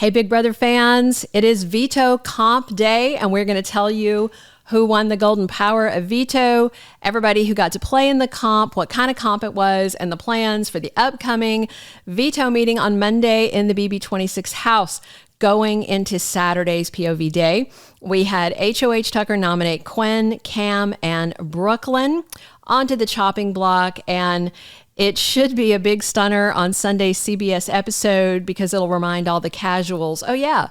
Hey, Big Brother fans, it is Veto Comp Day, and we're going to tell you who won the golden power of veto, everybody who got to play in the comp, what kind of comp it was, and the plans for the upcoming veto meeting on Monday in the BB26 house. Going into Saturday's POV day, we had HOH Tucker nominate Quinn, Cam, and Brooklyn onto the chopping block, and it should be a big stunner on Sunday's CBS episode because it'll remind all the casuals, oh yeah,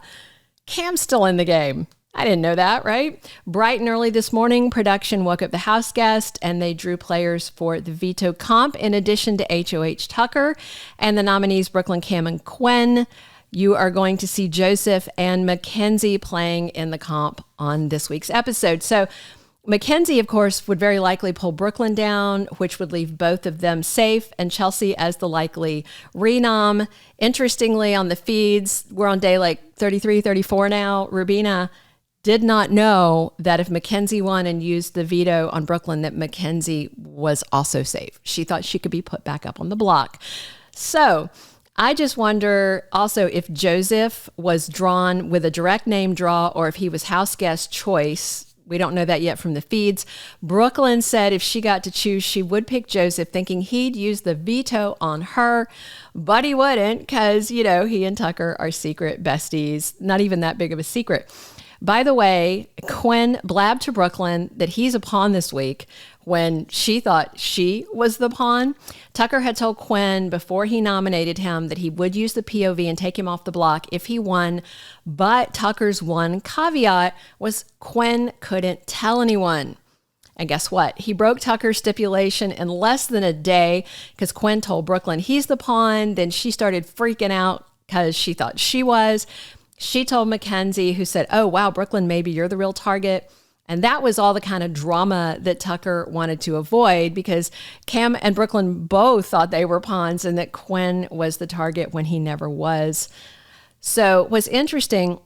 Cam's still in the game. I didn't know that, right? Bright and early this morning, production woke up the house guest and they drew players for the veto comp in addition to HOH Tucker and the nominees Brooklyn, Cam, and Quinn. You are going to see Joseph and Makensy playing in the comp on this week's episode. So Makensy, of course, would very likely pull Brooklyn down, which would leave both of them safe, and Chelsea as the likely renom. Interestingly, on the feeds, we're on day like 33, 34 now. Rubina did not know that if Makensy won and used the veto on Brooklyn, that Makensy was also safe. She thought she could be put back up on the block. So I just wonder also if Joseph was drawn with a direct name draw or if he was house guest choice. We don't know that yet from the feeds. Brooklyn said if she got to choose, she would pick Joseph, thinking he'd use the veto on her, but he wouldn't because, you know, he and Tucker are secret besties. Not even that big of a secret. By the way, Quinn blabbed to Brooklyn that he's a pawn this week when she thought she was the pawn. Tucker had told Quinn before he nominated him that he would use the POV and take him off the block if he won. But Tucker's one caveat was Quinn couldn't tell anyone. And guess what? He broke Tucker's stipulation in less than a day because Quinn told Brooklyn he's the pawn. Then she started freaking out because she thought she was. She told Makensy, who said, oh, wow, Brooklyn, maybe you're the real target. And that was all the kind of drama that Tucker wanted to avoid because Cam and Brooklyn both thought they were pawns and that Quinn was the target when he never was. So what's interesting,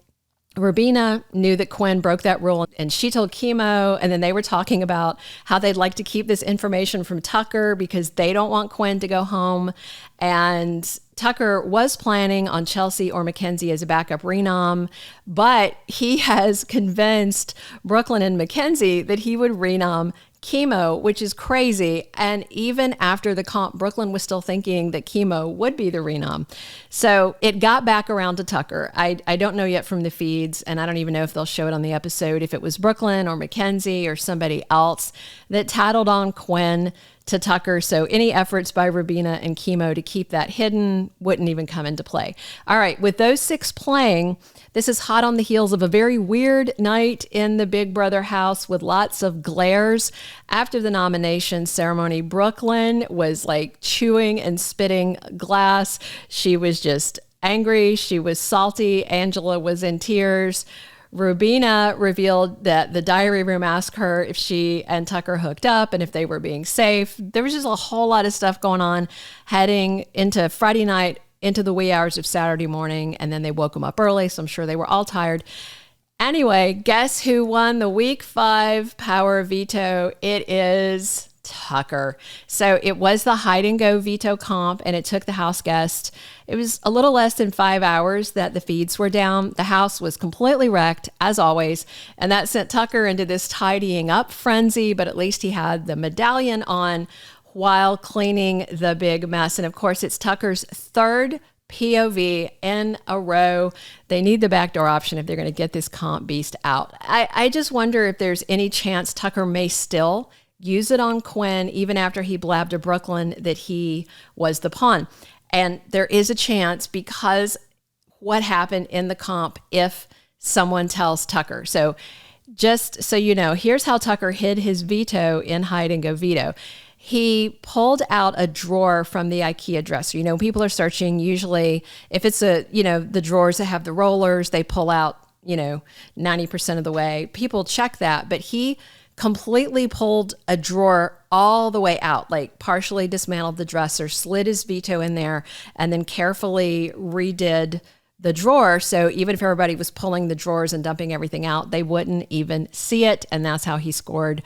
Rubina knew that Quinn broke that rule and she told Kimo, and then they were talking about how they'd like to keep this information from Tucker because they don't want Quinn to go home. And Tucker was planning on Chelsea or Makensy as a backup renom, but he has convinced Brooklyn and Makensy that he would renom Kimo, which is crazy. And even after the comp, Brooklyn was still thinking that Kimo would be the renom. So it got back around to Tucker. I don't know yet from the feeds, and I don't even know if they'll show it on the episode, if it was Brooklyn or Makensy or somebody else that tattled on Quinn to Tucker. So any efforts by Rubina and Kimo to keep that hidden wouldn't even come into play. All right, with those six playing, this is hot on the heels of a very weird night in the Big Brother house with lots of glares. After the nomination ceremony, Brooklyn was like chewing and spitting glass. She was just angry. She was salty. Angela was in tears. Rubina revealed that the diary room asked her if she and Tucker hooked up and if they were being safe. There was just a whole lot of stuff going on heading into Friday night, into the wee hours of Saturday morning, and then they woke them up early, so I'm sure they were all tired. Anyway, guess who won the Week 5 Power Veto? It is Tucker. So it was the hide and go veto comp, and it took the house guest. It was a little less than 5 hours that the feeds were down. The house was completely wrecked, as always, and that sent Tucker into this tidying up frenzy, but at least he had the medallion on while cleaning the big mess. And of course, it's Tucker's third POV in a row. They need the backdoor option if they're going to get this comp beast out. I just wonder if there's any chance Tucker may still use it on Quinn, even after he blabbed to Brooklyn that he was the pawn. And there is a chance because what happened in the comp if someone tells Tucker. So just so you know, here's how Tucker hid his veto in hide and go veto. He pulled out a drawer from the IKEA dresser. You know, people are searching usually if it's the drawers that have the rollers, they pull out, 90% of the way. People check that, but he completely pulled a drawer all the way out, like partially dismantled the dresser, slid his veto in there, and then carefully redid the drawer. So even if everybody was pulling the drawers and dumping everything out, they wouldn't even see it. And that's how he scored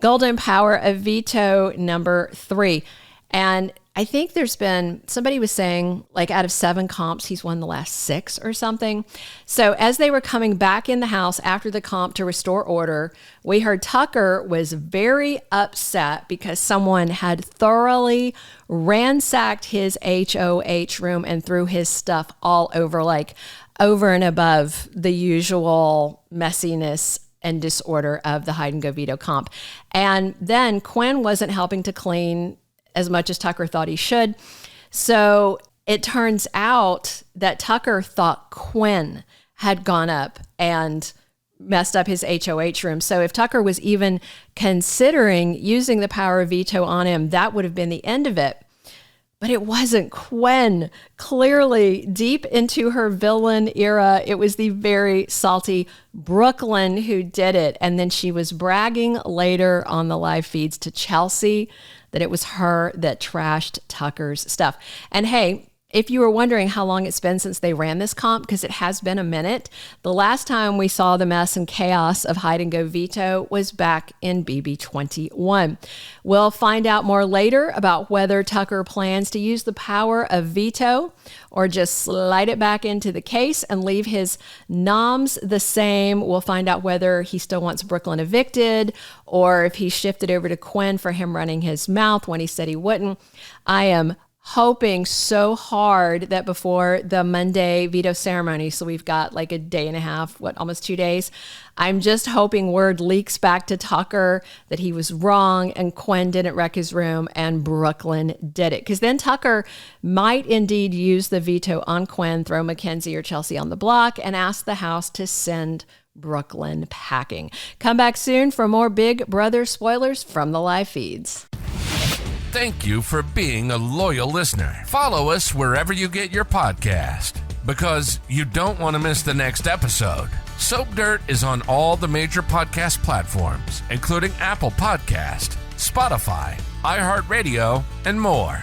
Golden Power of Veto number 3. And I think there's been, somebody was saying, like out of 7 comps, he's won the last 6 or something. So as they were coming back in the house after the comp to restore order, we heard Tucker was very upset because someone had thoroughly ransacked his HOH room and threw his stuff all over, like over and above the usual messiness and disorder of the hide and go veto comp. And then Quinn wasn't helping to clean as much as Tucker thought he should. So it turns out that Tucker thought Quinn had gone up and messed up his HOH room. So if Tucker was even considering using the power of veto on him, that would have been the end of it. But it wasn't Quinn. Clearly, deep into her villain era, it was the very salty Brooklyn who did it. And then she was bragging later on the live feeds to Chelsea that it was her that trashed Tucker's stuff. And hey, if you were wondering how long it's been since they ran this comp, because it has been a minute, the last time we saw the mess and chaos of hide and go veto was back in BB21. We'll find out more later about whether Tucker plans to use the power of veto or just slide it back into the case and leave his noms the same. We'll find out whether he still wants Brooklyn evicted or if he shifted over to Quinn for him running his mouth when he said he wouldn't. I am hoping so hard that before the Monday veto ceremony, so we've got like a day and a half, almost 2 days, I'm just hoping word leaks back to Tucker that he was wrong and Quinn didn't wreck his room and Brooklyn did it. Because then Tucker might indeed use the veto on Quinn, throw Makensy or Chelsea on the block, and ask the house to send Brooklyn packing. Come back soon for more Big Brother spoilers from the live feeds. Thank you for being a loyal listener. Follow us wherever you get your podcast, because you don't want to miss the next episode. Soap Dirt is on all the major podcast platforms, including Apple Podcast, Spotify, iHeartRadio, and more.